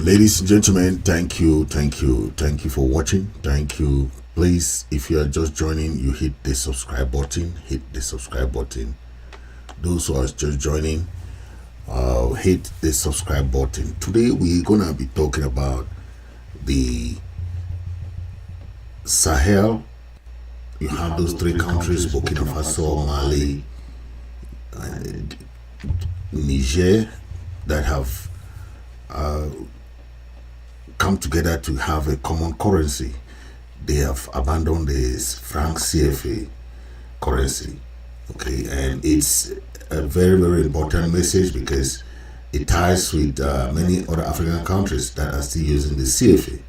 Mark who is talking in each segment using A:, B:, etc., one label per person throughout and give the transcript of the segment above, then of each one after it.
A: Ladies and gentlemen, thank you for watching. Thank you. Please, if you are just joining, you hit the subscribe button. Those who are just joining, hit the subscribe button. Today we're gonna be talking about the Sahel. You have those three countries: Burkina Faso, Mali, and Niger, that have come together to have a common currency. They have abandoned this franc CFA currency. Okay, and it's a very, very important message because it ties with many other African countries that are still using the CFA.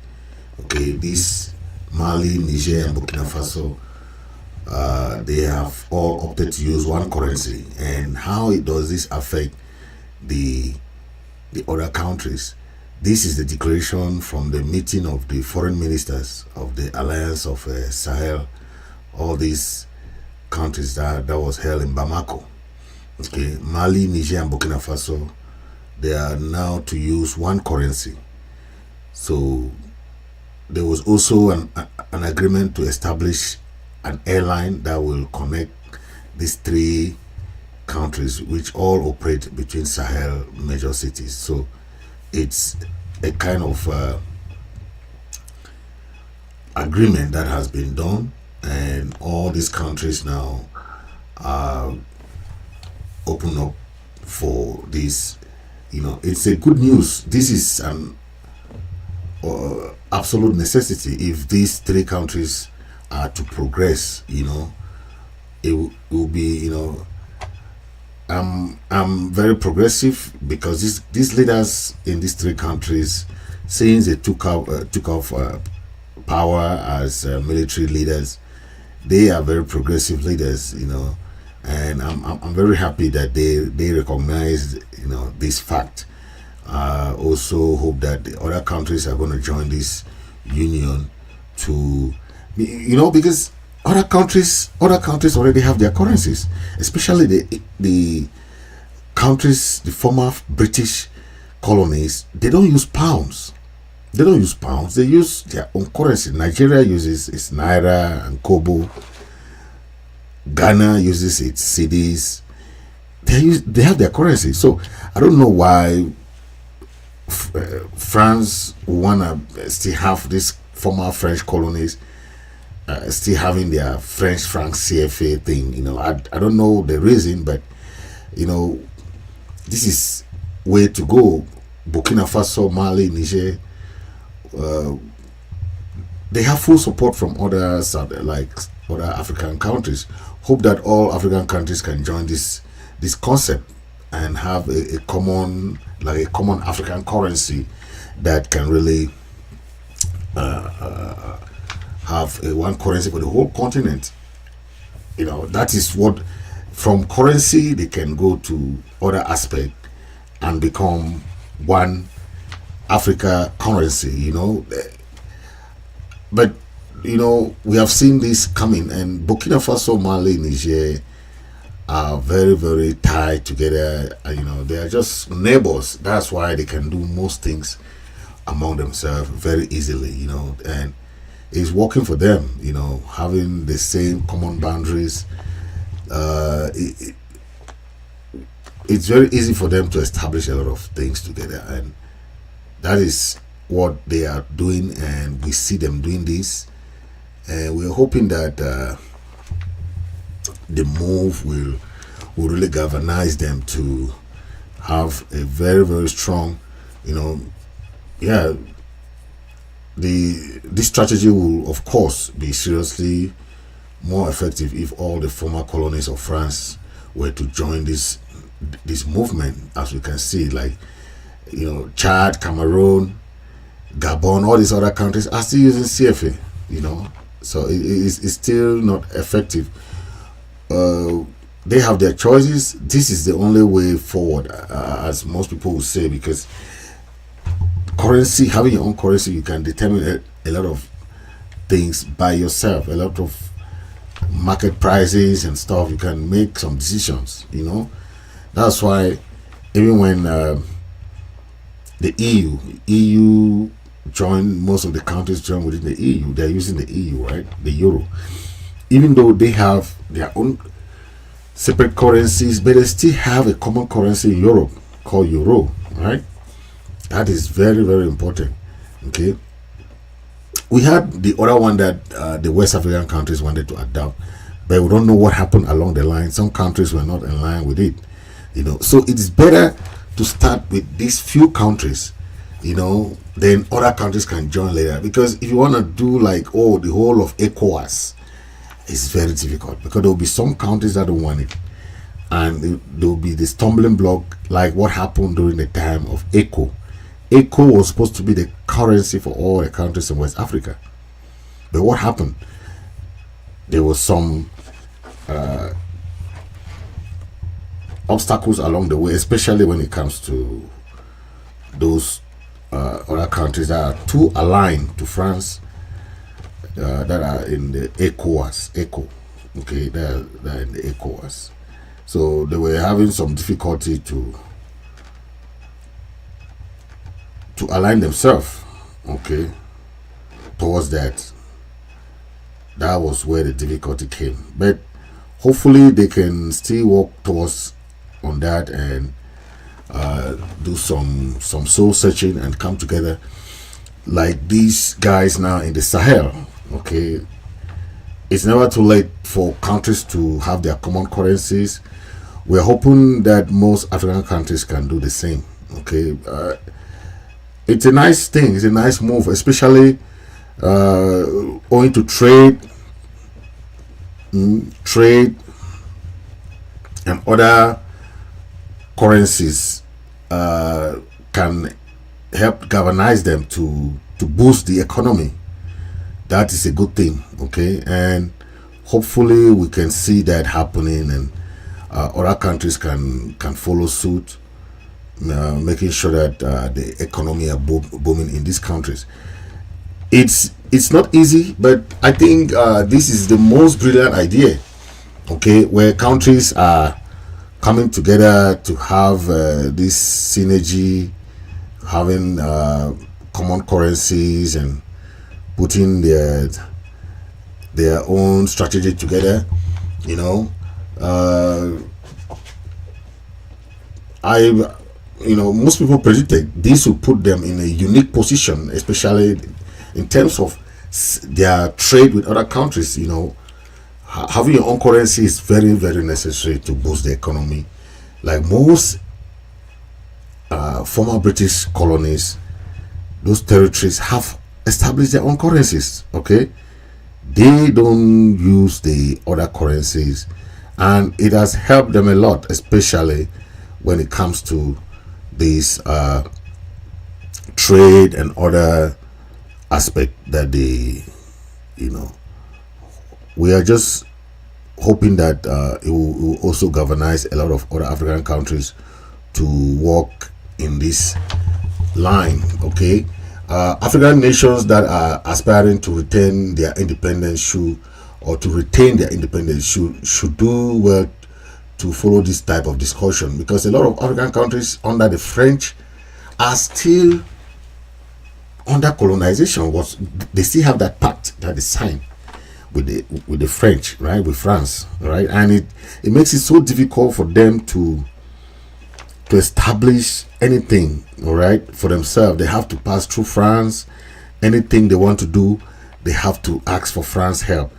A: Okay, this Mali, Niger, and Burkina Faso, they have all opted to use one currency. And how does this affect the other countries? This is the declaration from the meeting of the foreign ministers of the Alliance of Sahel, all these countries that was held in Bamako. Okay, Mali, Niger, and Burkina Faso, they are now to use one currency. So there was also an agreement to establish an airline that will connect these three countries, which all operate between Sahel major cities. So it's a kind of agreement that has been done, and all these countries now are open up for this. You know, it's a good news. This is an absolute necessity. If these three countries are to progress, you know, it will be, you know, I'm very progressive, because these leaders in these three countries, since they took off power as military leaders, they are very progressive leaders, you know, and I'm very happy that they recognize, you know, this fact. Also hope that the other countries are going to join this union to, you know, because other countries already have their currencies, especially the countries, the former British colonies. They don't use pounds. They use their own currency. Nigeria uses its naira and kobo. Ghana uses its cedis. They have their currency. So I don't know why France wanna still have these former French colonies still having their French Franc CFA thing. You know, I don't know the reason, but you know, this is way to go. Burkina Faso, Mali, Niger, they have full support from others, like other African countries. Hope that all African countries can join this concept and have a common African currency that can really have one currency for the whole continent. You know, that is what, from currency they can go to other aspect and become one Africa currency, you know. But you know, we have seen this coming, and Burkina Faso, Mali, Niger are very, very tied together. You know, they are just neighbors. That's why they can do most things among themselves very easily, you know, and it's working for them, you know, having the same common boundaries. It's very easy for them to establish a lot of things together, and that is what they are doing, and we see them doing this, and we're hoping that the move will really galvanize them to have a very, very strong, you know, yeah. This strategy will, of course, be seriously more effective if all the former colonies of France were to join this movement. As we can see, like, you know, Chad, Cameroon, Gabon, all these other countries are still using CFA, you know, so it's still not effective. They have their choices. This is the only way forward, as most people will say, because currency, having your own currency, you can determine a lot of things by yourself, a lot of market prices and stuff. You can make some decisions, you know. That's why even when the EU joined, most of the countries join within the EU. They're using the EU, right? The euro. Even though they have their own separate currencies, but they still have a common currency in Europe called euro, right? That is very, very important. Okay. We had the other one that the West African countries wanted to adopt, but we don't know what happened along the line. Some countries were not in line with it, So it's better to start with these few countries, then other countries can join later. Because if you want to do like the whole of ECOWAS, it's very difficult, because there will be some countries that don't want it, and there will be the stumbling block, like what happened during the time of ECO. ECO was supposed to be the currency for all the countries in West Africa, but what happened? There was some obstacles along the way, especially when it comes to those other countries that are too aligned to France, that are in the ECO, okay, they're in the ECOWAS. So they were having some difficulty to align themselves, okay, towards that. That was where the difficulty came. But hopefully they can still work towards on that and do some soul searching and come together like these guys now in the Sahel. Okay, it's never too late for countries to have their common currencies. We're hoping that most African countries can do the same. Okay, it's a nice thing, it's a nice move, especially owing to trade and other currencies can help galvanize them to boost the economy. That is a good thing, okay, and hopefully we can see that happening, and other countries can follow suit, making sure that the economy are booming in these countries. It's not easy, but I think this is the most brilliant idea, okay, where countries are coming together to have this synergy, having common currencies and putting their own strategy together. Most people predicted this will put them in a unique position, especially in terms of their trade with other countries. Having your own currency is very, very necessary to boost the economy. Like most former British colonies, those territories have established their own currencies, okay? They don't use the other currencies, and it has helped them a lot, especially when it comes to this trade and other aspect that they, we are just hoping that it will also galvanize a lot of other African countries to work in this line, okay? African nations that are aspiring to retain their independence should do well to follow this type of discussion, because a lot of African countries under the French are still under colonization. They still have that pact that is signed with the French, right, with France, right, and it makes it so difficult for them to establish anything, all right, for themselves. They have to pass through France. Anything they want to do, they have to ask for France help,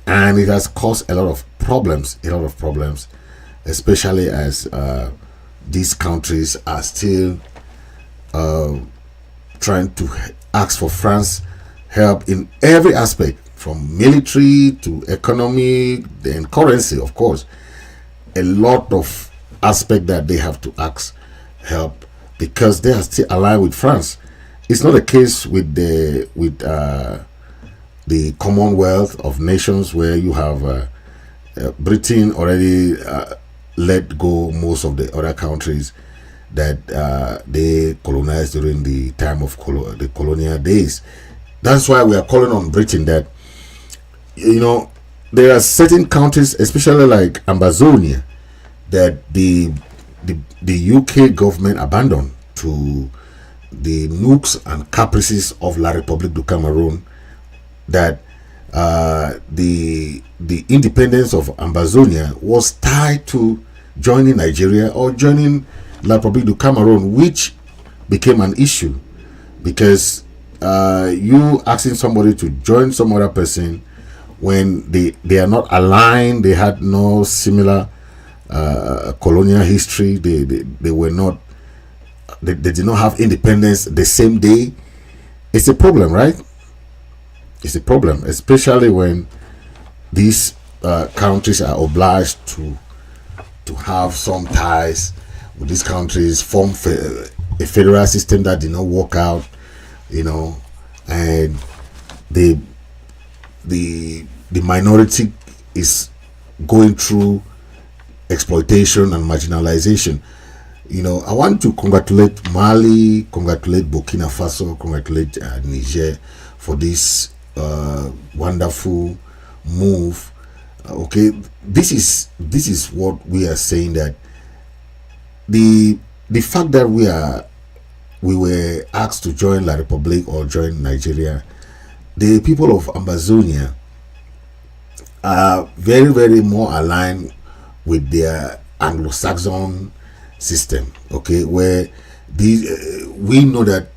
A: and it has caused a lot of problems, especially as these countries are still trying to ask for France help in every aspect, from military to economy and currency, of course. A lot of aspect that they have to ask help, because they are still aligned with France. It's not a case with the Commonwealth of Nations, where you have Britain already let go most of the other countries that they colonized during the time of the colonial days. That's why we are calling on Britain that, there are certain countries, especially like Ambazonia, that the UK government abandoned to the nooks and caprices of La République du Cameroon, that the independence of Ambazonia was tied to joining Nigeria or joining La République du Cameroon, which became an issue because you asking somebody to join some other person when they are not aligned, they had no similar colonial history, they were not, they did not have independence the same day. It's a problem, right? It's a problem, especially when these countries are obliged to have some ties with these countries, form a federal system that did not work out, and the minority is going through exploitation and marginalization. I want to congratulate Mali, congratulate Burkina Faso, congratulate Niger for this wonderful move. Okay, this is what we are saying, that the fact that we were asked to join La République or join Nigeria, the people of Ambazonia are very, very more aligned with their Anglo-Saxon system, okay, where we know that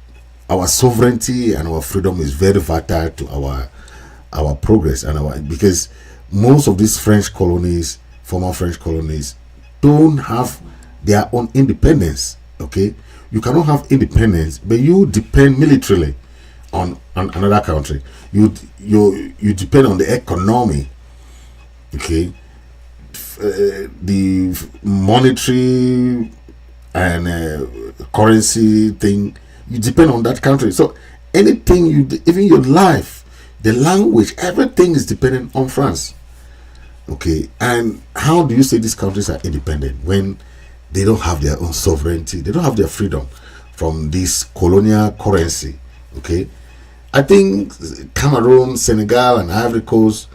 A: our sovereignty and our freedom is very vital to our progress and because most of these French colonies, former French colonies, don't have their own independence. Okay, you cannot have independence, but you depend militarily on another country. You depend on the economy. Okay, the monetary and currency thing, you depend on that country. So anything even your life, the language, everything is dependent on France. Okay, and how do you say these countries are independent when they don't have their own sovereignty, they don't have their freedom from this colonial currency? Okay, I think Cameroon, Senegal, and Ivory Coast,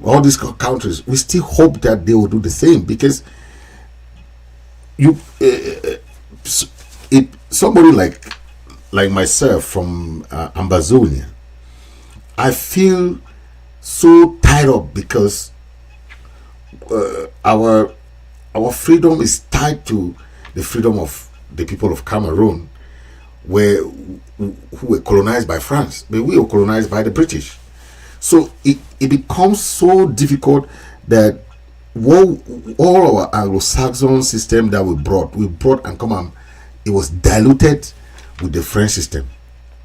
A: all these countries, we still hope that they will do the same, because somebody like myself from Ambazonia, I feel so tied up because our freedom is tied to the freedom of the people of Cameroon, who were colonized by France, but we were colonized by the British. So it becomes so difficult that all our Anglo-Saxon system that we brought and come on, it was diluted with the French system.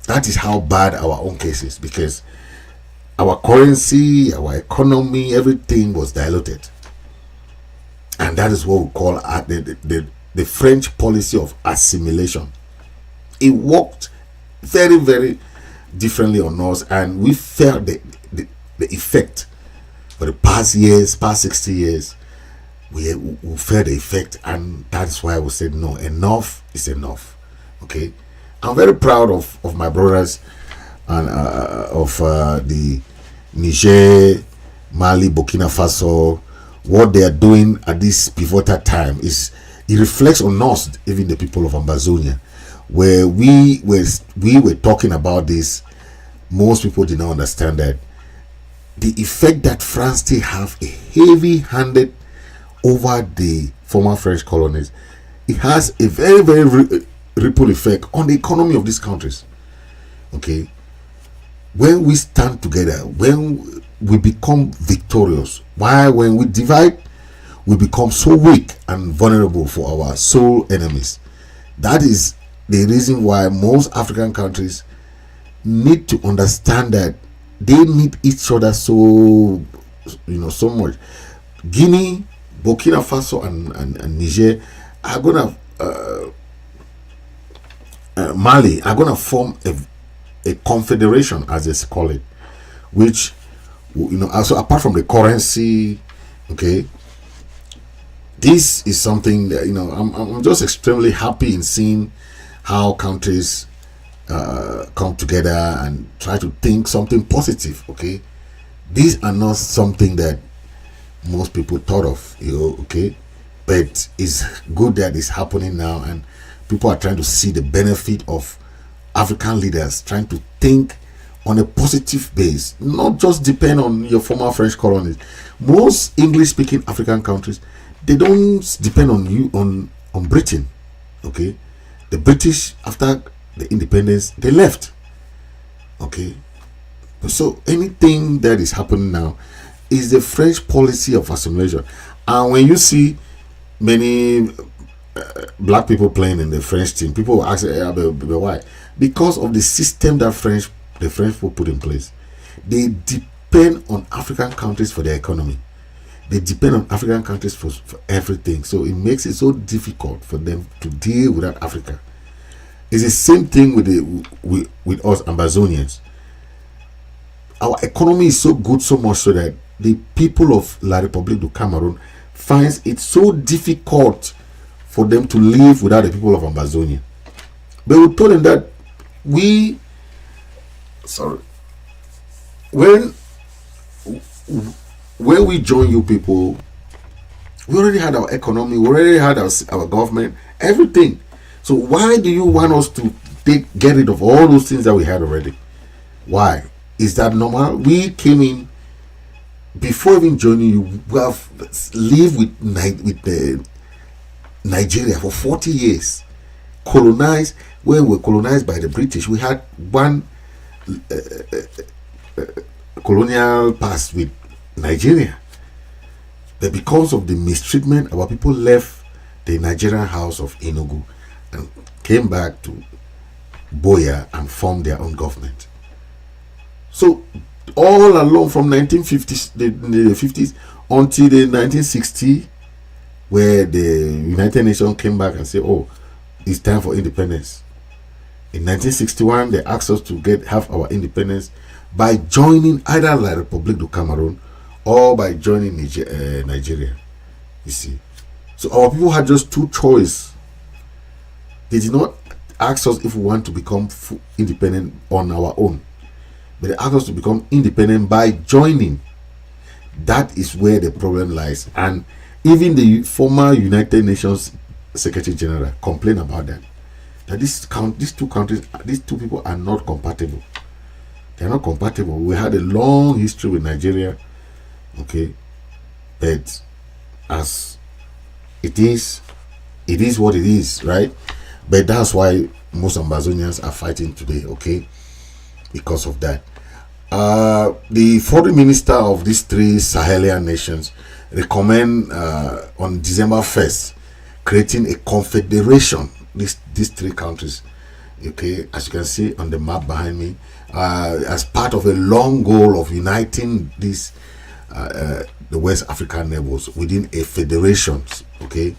A: That is how bad our own case is, because our currency, our economy, everything was diluted. And that is what we call the French policy of assimilation. It worked very, very differently on us, and we felt the effect for the past 60 years. We felt the effect, and that's why we said no, enough is enough. Okay, I'm very proud of my brothers and of the Niger, Mali, Burkina Faso. What they are doing at this pivotal time it reflects on us, even the people of Ambazonia, where we were talking about this. Most people did not understand that the effect that France still have a heavy-handed over the former French colonies. It has a very, very ripple effect on the economy of these countries. Okay, when we stand together, when we become victorious, while when we divide, we become so weak and vulnerable for our sole enemies. That is the reason why most African countries need to understand that they need each other so much. Guinea, Burkina Faso, and Niger are gonna Mali are gonna form a confederation, as they call it, which also apart from the currency. Okay, this is something that I'm just extremely happy in seeing how countries come together and try to think something positive. Okay, these are not something that most people thought of, okay, but it's good that it's happening now, and people are trying to see the benefit of African leaders trying to think on a positive base, not just depend on your former French colonies. Most English-speaking African countries, they don't depend on you on Britain. Okay, the British, after the independence, they left. Okay, so anything that is happening now is the French policy of assimilation. And when you see many black people playing in the French team, people will ask, why? Because of the system that the French people put in place. They depend on African countries for their economy. They depend on African countries for everything. So it makes it so difficult for them to deal with that Africa. It's the same thing with us Ambazonians. Our economy is so good, so much so that the people of La République du Cameroon finds it so difficult for them to live without the people of Ambazonia. But we told them that when we join you people, we already had our economy, we already had our government, everything. So why do you want us to get rid of all those things that we had already? Why? Is that normal? We came in before even joining you. We have lived with Nigeria for 40 years, colonized. When we were colonized by the British, we had one colonial past with Nigeria. But because of the mistreatment, our people left the Nigerian house of Enugu and came back to Boya and formed their own government. So all along from 1950s, the 50s until the 1960s, where the United Nations came back and said, "Oh, it's time for independence." In 1961, they asked us to have our independence by joining either La République du Cameroun or by joining Nigeria. You see, so our people had just two choices. They did not ask us if we want to become independent on our own, but they asked us to become independent by joining. That is where the problem lies, and even the former United Nations Secretary General complained about that. That these two countries, these two people are not compatible. They are not compatible. We had a long history with Nigeria, okay, but as it is what it is, right? But that's why most Ambazonians are fighting today, okay, because of that. The foreign minister of these three Sahelian nations recommend on December 1st creating a confederation, these three countries, okay, as you can see on the map behind me, as part of a long goal of uniting these the West African neighbors within a federation, okay.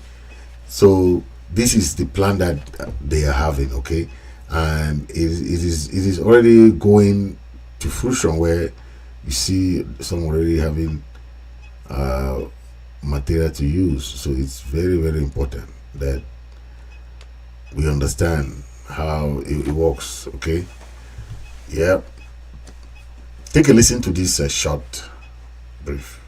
A: So this is the plan that they are having, okay, and it is already going to fruition, where you see some already having material to use. So it's very, very important that we understand how it works, okay. Yeah, take a listen to this short brief.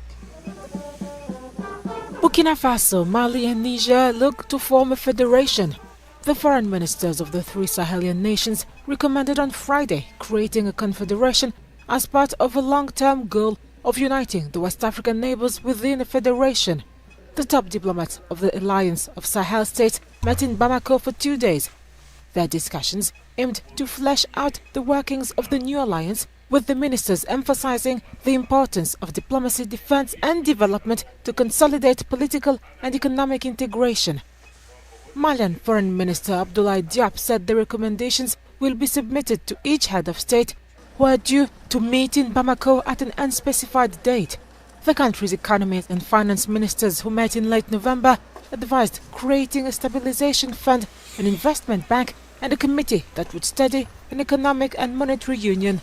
B: Burkina Faso, Mali and Niger look to form a federation. The foreign ministers of the three Sahelian nations recommended on Friday creating a confederation as part of a long-term goal of uniting the West African neighbors within a federation. The top diplomats of the Alliance of Sahel states met in Bamako for 2 days. Their discussions aimed to flesh out the workings of the new alliance, with the ministers emphasizing the importance of diplomacy, defense and development to consolidate political and economic integration. Malian Foreign Minister Abdoulaye Diop said the recommendations will be submitted to each head of state, who are due to meet in Bamako at an unspecified date. The country's economy and finance ministers, who met in late November, advised creating a stabilization fund, an investment bank and a committee that would study an economic and monetary union.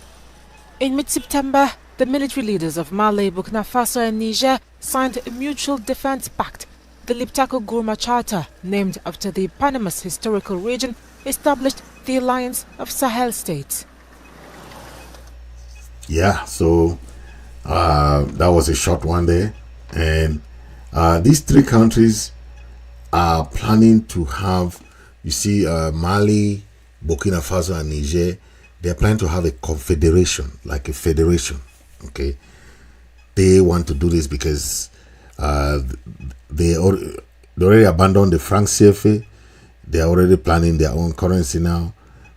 B: In mid-September, the military leaders of Mali, Burkina Faso and Niger signed a mutual defense pact, the Liptako-Gourma Charter, named after the eponymous historical region, established the Alliance of Sahel States.
A: Yeah, so that was a short one there, and these three countries are planning to have You see, Mali, Burkina Faso, and Niger, they are planning to have a confederation, like a federation. Okay, they want to do this because they already abandoned the franc CFA. They are already planning their own currency now.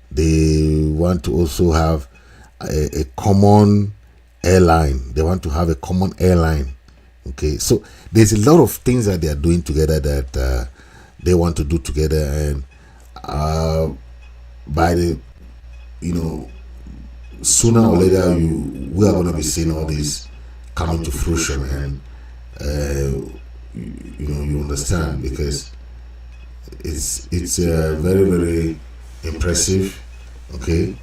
A: They want to also have a common airline. They want to have a common airline. Okay, so there's a lot of things that they are doing together that they want to do together, and by the, sooner or later we are going to be seeing all this coming to fruition, and you understand, because it's very, very impressive. Okay,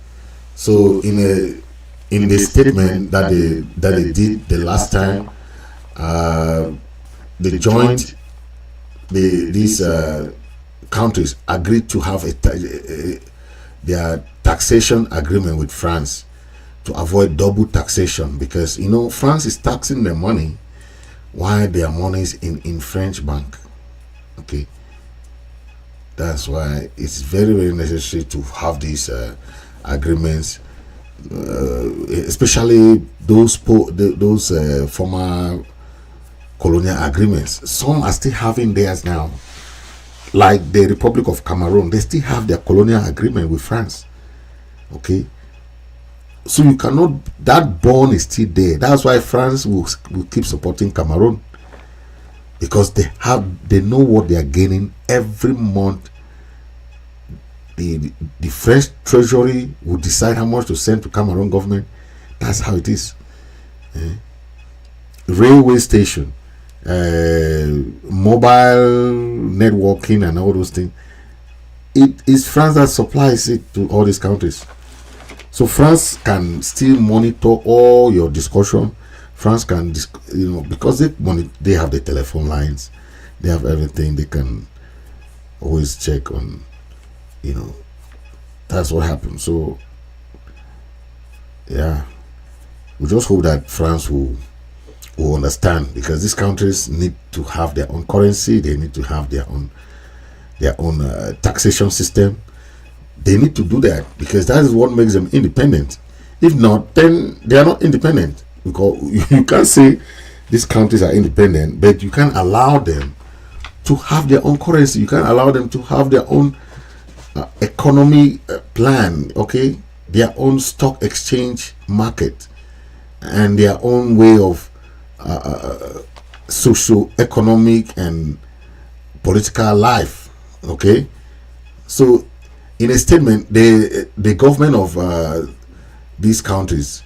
A: so in the statement that they did the last time, these countries agreed to have their taxation agreement with France to avoid double taxation, because France is taxing their money while their money is in French bank. Okay, that's why it's very, very necessary to have these agreements, especially those former colonial agreements. Some are still having theirs now, like the Republic of Cameroon. They still have their colonial agreement with France. Okay, so you cannot, that bond is still there. That's why France will keep supporting Cameroon, because they know what they are gaining every month. The French treasury will decide how much to send to Cameroon government. That's how it is. Railway station, mobile networking, and all those things, it is France that supplies it to all these countries. So France can still monitor all your discussion. France can, because they have the telephone lines, they have everything. They can always check on, that's what happens. So yeah, we just hope that France will understand, because these countries need to have their own currency. They need to have their own taxation system. They need to do that, because that is what makes them independent. If not, then they are not independent. Because you can't say these countries are independent, but you can't allow them to have their own currency. You can't allow them to have their own economy plan. Okay, their own stock exchange market, and their own way of socio-economic and political life. Okay, so in a statement, the government of these countries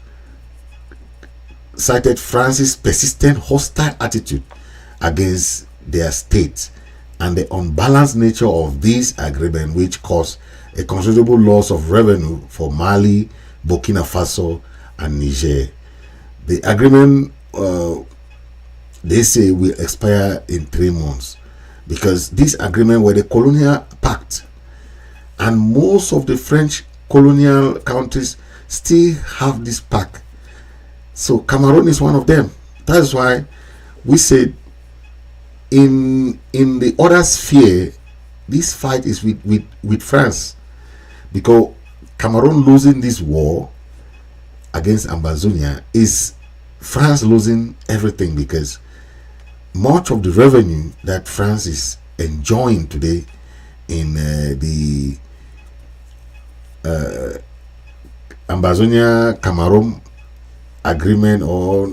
A: cited France's persistent hostile attitude against their state and the unbalanced nature of this agreement, which caused a considerable loss of revenue for Mali, Burkina Faso, and Niger. The agreement, they say, will expire in 3 months, because this agreement were the colonial pact, and most of the French colonial countries still have this pact. So Cameroon is one of them. That's why we said in the other sphere, this fight is with France, because Cameroon losing this war against Ambazonia is France losing everything, because much of the revenue that France is enjoying today in the Ambazonia Cameroon agreement, or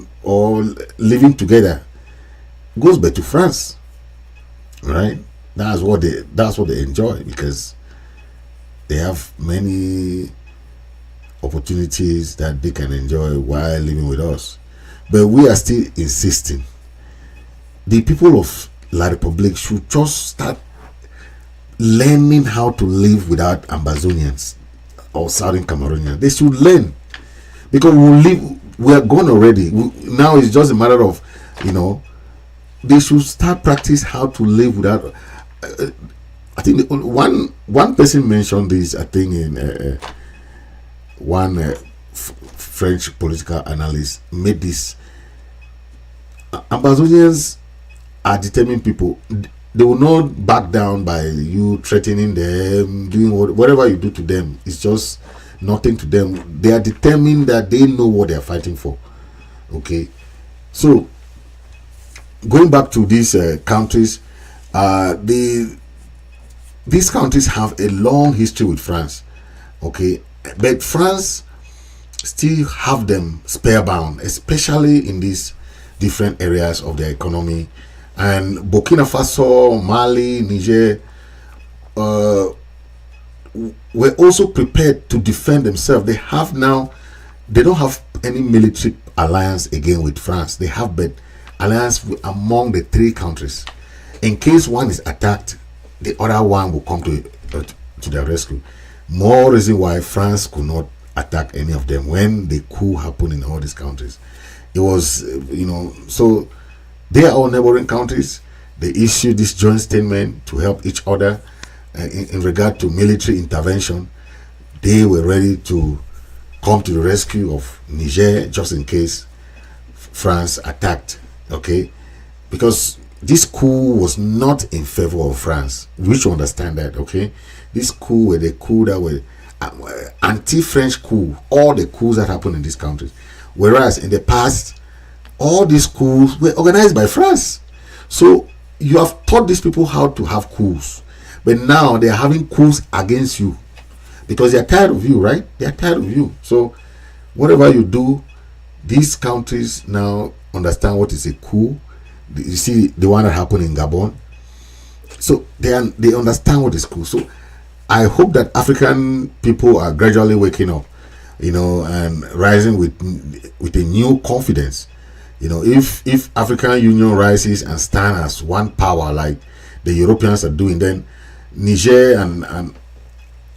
A: living together, goes back to France, right? That's what they enjoy, because they have many opportunities that they can enjoy while living with us. But we are still insisting the people of La Republique should just start learning how to live without Ambazonians or Southern Cameroonians. They should learn, because we are gone already. Now it's just a matter of, they should start practice how to live without. I think one person mentioned this, I think, in one French political analyst made this. Ambazonians are determined people. they will not back down by you threatening them, doing whatever you do to them. It's just nothing to them. They are determined that they know what they are fighting for. Okay, so going back to these countries, these countries have a long history with France. Okay, but France still have them spellbound, especially in these different areas of their economy. And Burkina Faso, Mali, Niger were also prepared to defend themselves. They don't have any military alliance again with France. They have but alliance among the three countries. In case one is attacked, the other one will come to their rescue. More reason why France could not attack any of them when the coup happened in all these countries. It was, so they are all neighboring countries. They issued this joint statement to help each other in regard to military intervention. They were ready to come to the rescue of Niger just in case France attacked. Okay, because this coup was not in favor of France. We should understand that. Okay, this coup were the coup that were anti-French coup. All the coups that happened in these countries, whereas in the past, all these coups were organized by France. So you have taught these people how to have coups, but now they are having coups against you because they are tired of you, right? They are tired of you. So whatever you do, these countries now understand what is a coup. You see the one that happened in Gabon. So they understand what is coup. So I hope that African people are gradually waking up, and rising with a new confidence. If African Union rises and stand as one power like the Europeans are doing, then Niger and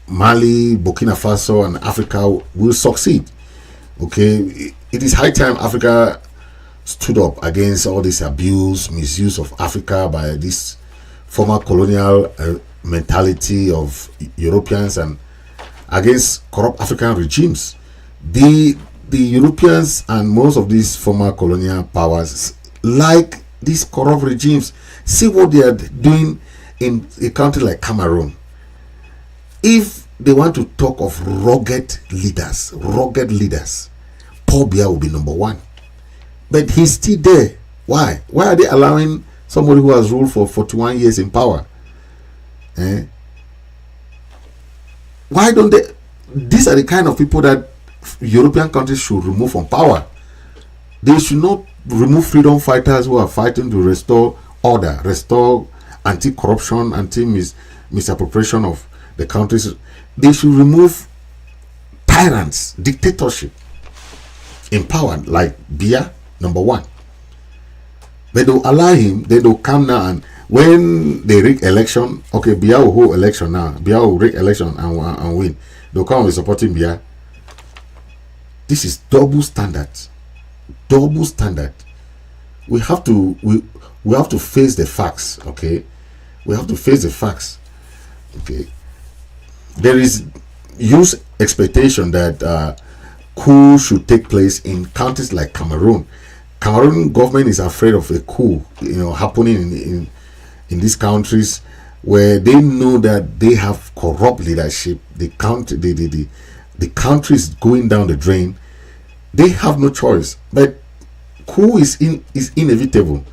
A: Mali, Burkina Faso and Africa will succeed. Okay, it is high time Africa stood up against all this abuse, misuse of Africa by this former colonial mentality of Europeans and against corrupt African regimes. The Europeans and most of these former colonial powers like these corrupt regimes. See what they are doing in a country like Cameroon. If they want to talk of rugged leaders, Paul Biya will be number one. But he's still there. Why? Why are they allowing somebody who has ruled for 41 years in power? Why don't they? These are the kind of people that European countries should remove from power. They should not remove freedom fighters who are fighting to restore order, restore anti-corruption, anti-misappropriation of the countries. They should remove tyrants, dictatorship in power, like Biya, number one. But they'll allow him, then they'll come now, and when they rig election, okay, Biya will hold election now. Biya will rig election and win. They'll come with supporting Biya. This is double standard. Double standard. We have to face the facts. Okay, we have to face the facts. Okay, there is huge expectation that coup should take place in countries like Cameroon. Cameroon government is afraid of a coup, happening in these countries where they know that they have corrupt leadership. The country is going down the drain. They have no choice. But coup is inevitable.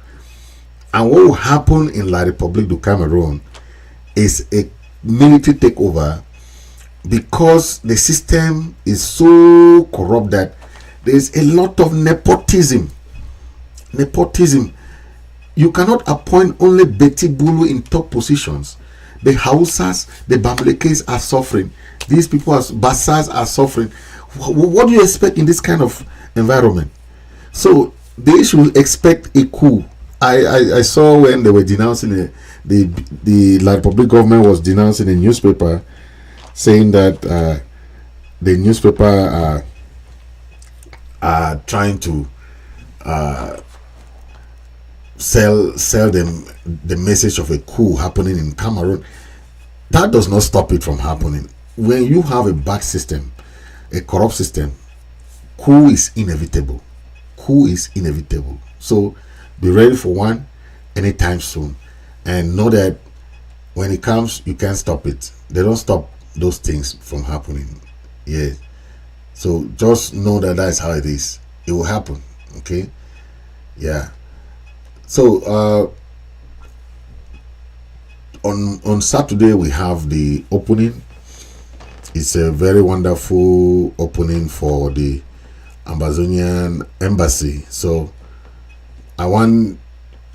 A: And what will happen in La République du Cameroon is a military takeover, because the system is so corrupt that there's a lot of nepotism. You cannot appoint only Betty Bulu in top positions. The Hausas, the Bamilekes are suffering. These people, Bassas, are suffering. What do you expect in this kind of environment? So they should expect a coup. I saw when they were denouncing the La Republic government was denouncing a newspaper, saying that the newspaper are trying to sell them the message of a coup happening in Cameroon. That does not stop it from happening. When you have a bad system, a corrupt system, coup is inevitable. So be ready for one anytime soon. and know that when it comes, you can't stop it. They don't stop those things from happening. Yeah. So just know that that's how it is. It will happen. Okay. Yeah. So on Saturday we have the opening. It's a very wonderful opening for the Ambazonian embassy. So I want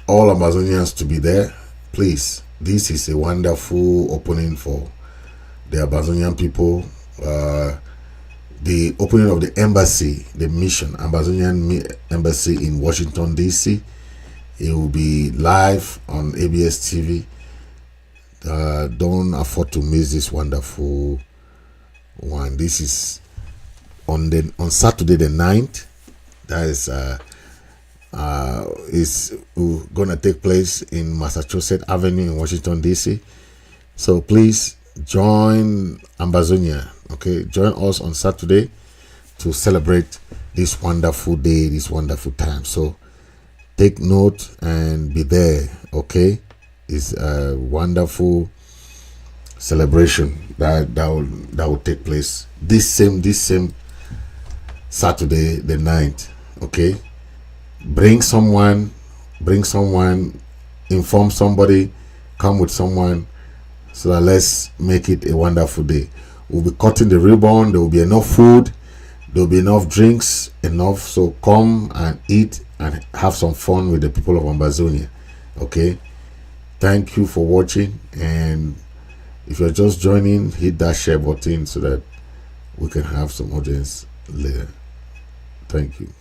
A: all Ambazonians to be there. Please, this is a wonderful opening for the Ambazonian people. The opening of the embassy, the mission, Ambazonian embassy in Washington DC. It will be live on ABS TV. Don't afford to miss this wonderful one. This is on Saturday the 9th. That is gonna take place in Massachusetts Avenue in Washington DC. So please join Ambazonia. Okay, join us on Saturday to celebrate this wonderful day, this wonderful time. So take note and be there. Okay, it's a wonderful celebration that will take place this same Saturday the 9th. Okay, bring someone, inform somebody, come with someone, so that let's make it a wonderful day. We'll be cutting the ribbon. There will be enough food, there will be enough drinks, enough. So come and eat and have some fun with the people of Ambazonia. Okay, thank you for watching, and if you're just joining, hit that share button so that we can have some audience later. Thank you.